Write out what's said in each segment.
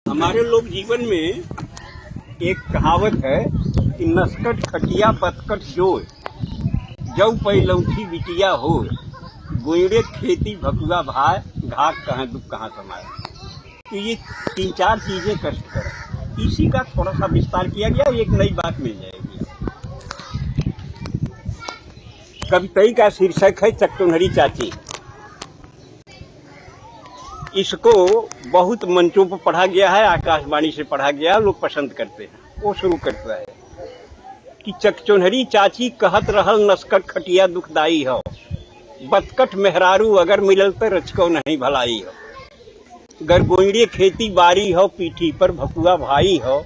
हमारे लोक जीवन में एक कहावत है कि नस्कट खटिया बतकट जोय, जौ पैलौठी बिटिया हो, गोयड़े खेती भकुआ भाई, घाक कहाँ दुख कहाँ समाए। तो ये 3-4 चीजें कष्टकर है। इसी का थोड़ा सा विस्तार किया गया, एक नई बात मिल जाएगी। कविता का शीर्षक है चकचोन्हरी चाची। इसको बहुत मंचों पर पढ़ा गया है, आकाशवाणी से पढ़ा गया है, लोग पसंद करते हैं। वो शुरू करता है कि चकचोन्हरी चाची कहत रहल नस्कट खटिया दुखदाई हो, बतकट मेहरारू अगर मिलल तो रचको नहीं भलाई हो। गर गोइड़े खेती बारी हो, पीठी पर भकुआ भाई हो,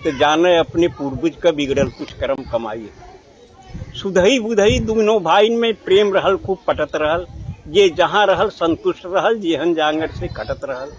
तो जाने अपने पूर्वज का बिगड़ल कुछ कर्म कमाई हो। सुधई बुधई दोनों भाई में प्रेम रहल, खूब पटत रहल, ये जहाँ रहल संतुष्ट रहल, जेहन जांगर से कटत रहल।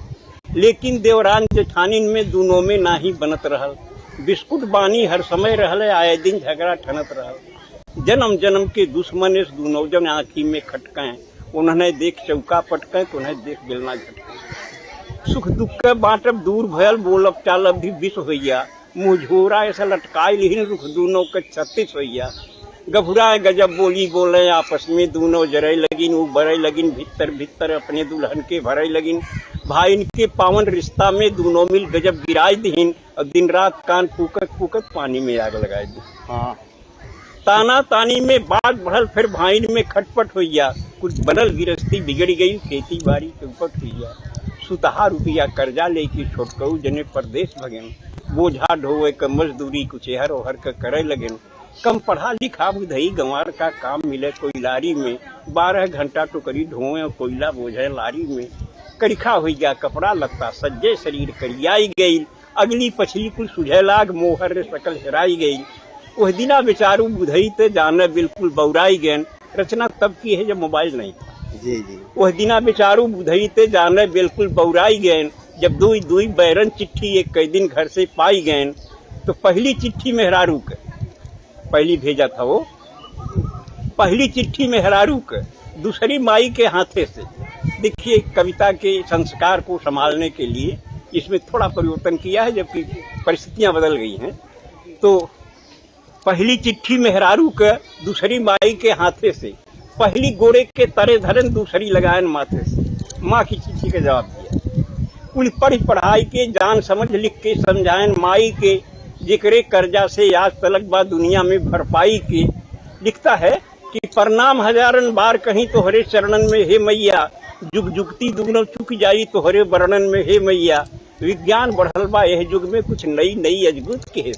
लेकिन देवरान जेठानिन में दोनों में नाही बनत रहल, बिस्कुट बानी हर समय रहल, आए दिन झगड़ा ठनत रहल। जन्म जन्म के दुश्मन इस दोनों जन आँखी में खटके, उन्हें देख चौका पटके, उन्हें देख बेलना झटके। सुख दुख के बाँटब दूर भयल, बोलब चालब भी विष होइया, मुँह झोरा ऐसा लटकाई लिहिन, रुख दोनों के 36 होइया। गभुरा गजब बोली बोले आपस में दोनों जरई लगिन, वो बरई लगिन भीतर भीतर अपने दुल्हन के भरई लगिन। भाई के पावन रिश्ता में दोनों मिल गजब गिराई दीन, और दिन रात कान फूकत फूकत पानी में आग लगाई दी। हाँ, ताना तानी में बात बढ़ल, फिर भाइन में खटपट होइया, कुछ बनल गिरस्ती बिगड़ गई, खेती बाड़ी चौपट होइया। सुतहा रुपया कर्जा लेके छोटकऊ जने परदेश भगेन, बोझा ढोवे क मजदूरी कुछ एहर ओहर के करे लगेन। कम पढ़ा लिखा बुधई गंवार का काम मिले कोयलारी में, 12 घंटा टोकरी ढोए और कोयला बोझे लारी में। करिखा हो गया कपड़ा लगता, सज्जे शरीर करियाई गई, अगली पछली कुल सुझे लाग, मोहर सकल हेराई गई। वह दिना बेचारू बुधई ते जाने बिल्कुल बौराई गैन। रचना तब की है जब मोबाइल नहीं था। जी जी। वह दिना बेचारू बुधई ते जाने बिल्कुल बौराई गैन, जब दुई दुई बैरन चिट्ठी एक कई दिन घर से पाई गैन। तो पहली चिट्ठी मेहरारू के पहली भेजा था, वो पहली चिट्ठी मेहरारू के दूसरी माई के हाथे से। देखिए, कविता के संस्कार को संभालने के लिए इसमें थोड़ा परिवर्तन किया है, जबकि परिस्थितियां बदल गई हैं। तो पहली चिट्ठी मेहरारू के दूसरी माई के हाथे से, पहली गोरे के तरे धरन दूसरी लगायन माथे से। माँ की चिट्ठी का जवाब दिया, कुल पढ़ पढ़ाई के जान समझ लिख के समझायन माई के, जिक्रे कर्जा से आज तलक बा दुनिया में भरपाई के। लिखता है कि प्रणाम हजारन बार कहीं तोहरे चरणन में हे मैया, जुग जुगती दुगनो चुक जाई तोहरे वर्णन में हे मैया। विज्ञान बढ़ल बा यह युग में कुछ नई नई अजगुत के,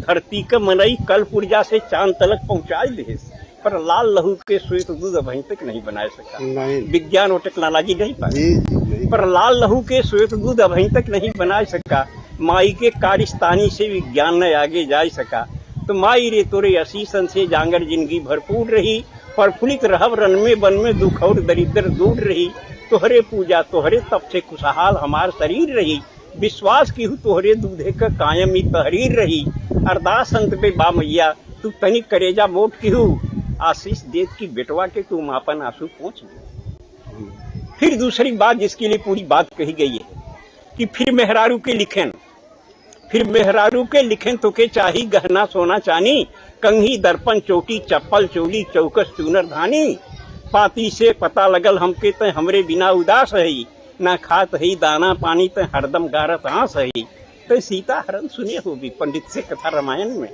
धरती का मनई कल पुर्जा से चांद तलक पहुंचाई दे, पर लाल लहू के श्वेत दूध अभी तक नहीं बना सका। विज्ञान और टेक्नोलॉजी नहीं पाई, पर लाल लहू के श्वेत दूध अभी तक नहीं बना सका। माई के कारिस्तानी से विज्ञान न आगे जा सका। तो माई रे तोरे असीसन से जांगर जिंदगी भरपूर रही, प्रफुल्लित रहब रन में बन में दुख और दरिद्र दूर रही। तोहरे पूजा तोहरे तप से खुशहाल हमार शरीर रही, विश्वास की हूँ तोहरे दूधे का कायम ही तहरीर रही। अरदास अंत पे बा मैया तू तनिक करेजा मोट की हूँ, आशीष देत की बेटवा के तू मापन आंसू पहुँच गए। फिर दूसरी बात जिसके लिए पूरी बात कही गई है कि फिर मेहरारू के लिखें, फिर मेहरारू के लिखें तो के चाही गहना सोना चानी, कंघी दर्पण चोटी चप्पल चोली चौकस चूनर धानी। पाती से पता लगल हमके ते हमरे बिना उदास है, ना खात है दाना पानी ते हरदम गारत आंस है। तो सीता हरण सुने होगी पंडित से कथा रामायण में,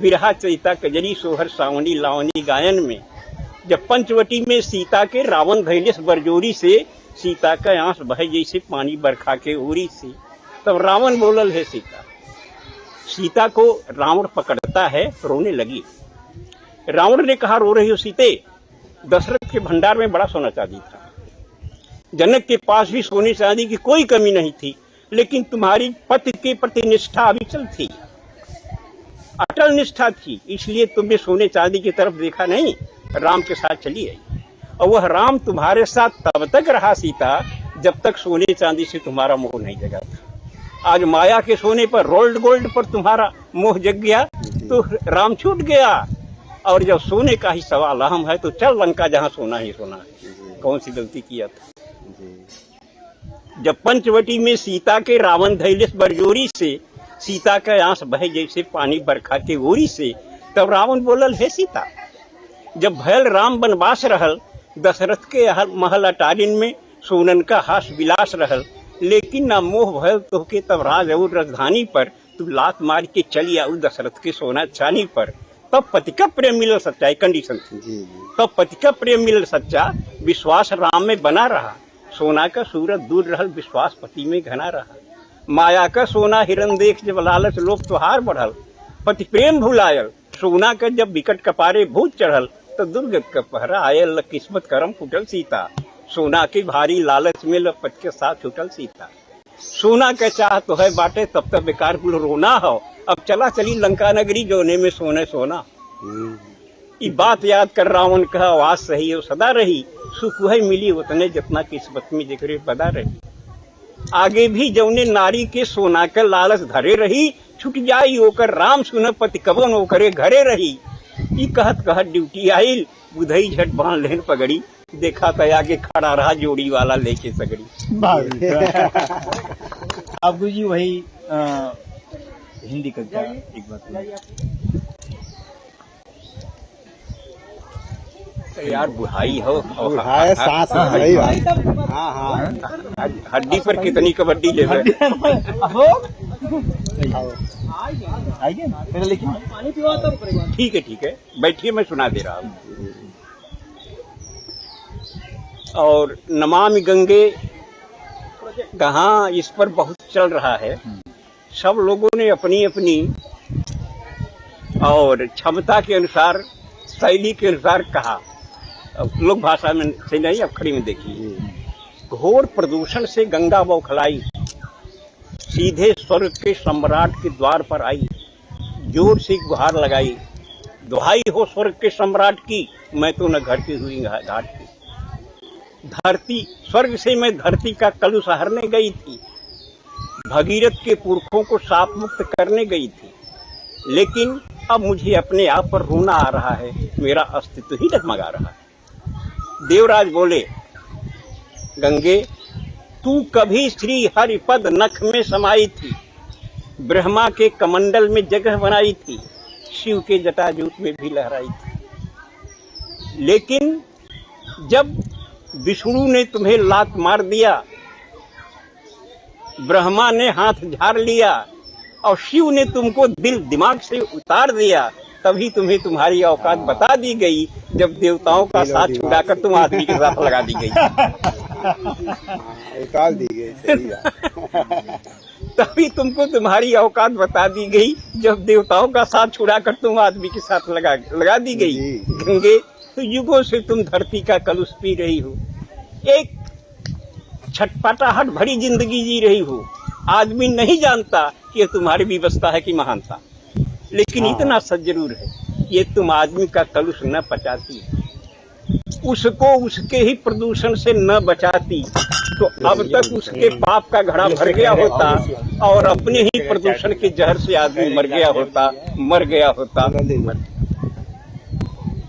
बिरहा चैता कजरी सोहर सावनी लावनी गायन में। जब पंचवटी में सीता के रावण धैलेस बरजोरी से, सीता का आंस बहे जैसे पानी बरखा के ओरी से। तब रावण बोलल है सीता को रावण पकड़ता है, रोने लगी। रावण ने कहा रो रही हो सीते, दशरथ के भंडार में बड़ा सोना चांदी था, जनक के पास भी सोने चांदी की कोई कमी नहीं थी, लेकिन तुम्हारी पति के प्रति निष्ठा अविचल थी, अटल निष्ठा थी, इसलिए तुमने सोने चांदी की तरफ देखा नहीं, राम के साथ चली आई। और वह राम तुम्हारे साथ तब तक रहा सीता जब तक सोने चांदी से तुम्हारा मोह नहीं जगा था। आज माया के सोने पर, रोल्ड गोल्ड पर तुम्हारा मोह जग गया तो राम छूट गया। और जब सोने का ही सवाल अहम है तो चल लंका जहाँ सोना ही सोना है। कौन सी गलती किया था। जब पंचवटी में सीता के रावण धैलेस बरजोरी से, सीता का आंस बहे जैसे पानी बरखा के ओरी से, तब रावण बोलल हे सीता, जब भयल राम वनवास रहल, दशरथ के महल अटारिन में सोनन का हास विलास रहल, लेकिन ना मोह भयल तोहके तब राज और राजधानी पर, तू लात मार के चली आऊ दशरथ के सोना चानी पर। तब पति का प्रेम मिलल सच्चा, कंडीशन थी। तब पति का प्रेम मिलल सच्चा, विश्वास राम में बना रहा, सोना का सूरत दूर रहल, विश्वास पति में घना रहा। माया का सोना हिरन देख जब लालच लोभ त्योहार बढ़ल, पति प्रेम भुलायल, सोना का जब विकट कपारे भूत चढ़ल, तो दुर्गत का पहरा आयल, किस्मत करम फुटल सीता, सोना के भारी लालच में लपट के साथ छूटल सीता। सोना का चाह तो है बाटे, तब तक बेकार कुल रोना हो, अब चला चली लंका नगरी जोने में सोने सोना। ये बात याद कर रावण का आवाज सही और सदा रही, सुख वही मिली उतने जितना किस्मत में जिक्र बदा रही। आगे भी जौने नारी के सोना के लालच धरे रही, छुट जाई ओकर राम सुन पति कबन ओकरे घरे रही। ई कहत कहत ड्यूटी आइल, बुधई झट बांध लेन पगड़ी, देखा तो आगे खड़ा रहा जोड़ी वाला लेके सगड़ी। अब जी वही हिंदी का क्या एक बात यार, बुढ़ाई हो बुढ़ाई सांस सही बात। हाँ हाँ, हड्डी पर कितनी कबड्डी ले रहे। ठीक है बैठिए, मैं सुना दे रहा हूँ। और नमामि गंगे कहाँ इस पर बहुत चल रहा है। सब लोगों ने अपनी अपनी और क्षमता के अनुसार, शैली के अनुसार कहा। लोक भाषा में से नहीं, अखड़ी में देखिए। घोर प्रदूषण से गंगा बौखलाई, सीधे स्वर्ग के सम्राट के द्वार पर आई, जोर से गुहार लगाई, दुहाई हो स्वर्ग के सम्राट की, मैं तो न घटती हुई घाट की। धरती, स्वर्ग से मैं धरती का कलुष हरने गई थी, भगीरथ के पुरखों को शाप मुक्त करने गई थी, लेकिन अब मुझे अपने आप पर रोना आ रहा है, मेरा अस्तित्व ही डगमगा रहा है। देवराज बोले, गंगे तू कभी श्री हरिपद नख में समाई थी, ब्रह्मा के कमंडल में जगह बनाई थी, शिव के जटाजूट में भी लहराई थी, लेकिन जब विष्णु ने तुम्हें लात मार दिया, ब्रह्मा ने हाथ झाड़ लिया और शिव ने तुमको दिल दिमाग से उतार दिया, तभी तुम्हें तुम्हारी औकात बता दी गई, जब देवताओं का साथ छुड़ाकर तुम आदमी के साथ लगा दी गई। औकात दी गई, तभी तुमको तुम्हारी औकात बता दी गई, जब देवताओं का साथ छुड़ाकर तुम आदमी के साथ लगा दी गई। गंगे, तो युगों से तुम धरती का कलुष पी रही हो, एक छटपटाहट भरी जिंदगी जी रही हो। आदमी नहीं जानता कि तुम्हारी विवशता है कि महानता, लेकिन इतना सच जरूर है, ये तुम आदमी का कलुष न पचाती, उसको उसके ही प्रदूषण से न बचाती, तो अब तक उसके पाप का घड़ा भर गया होता और अपने ही प्रदूषण के जहर से आदमी मर गया होता।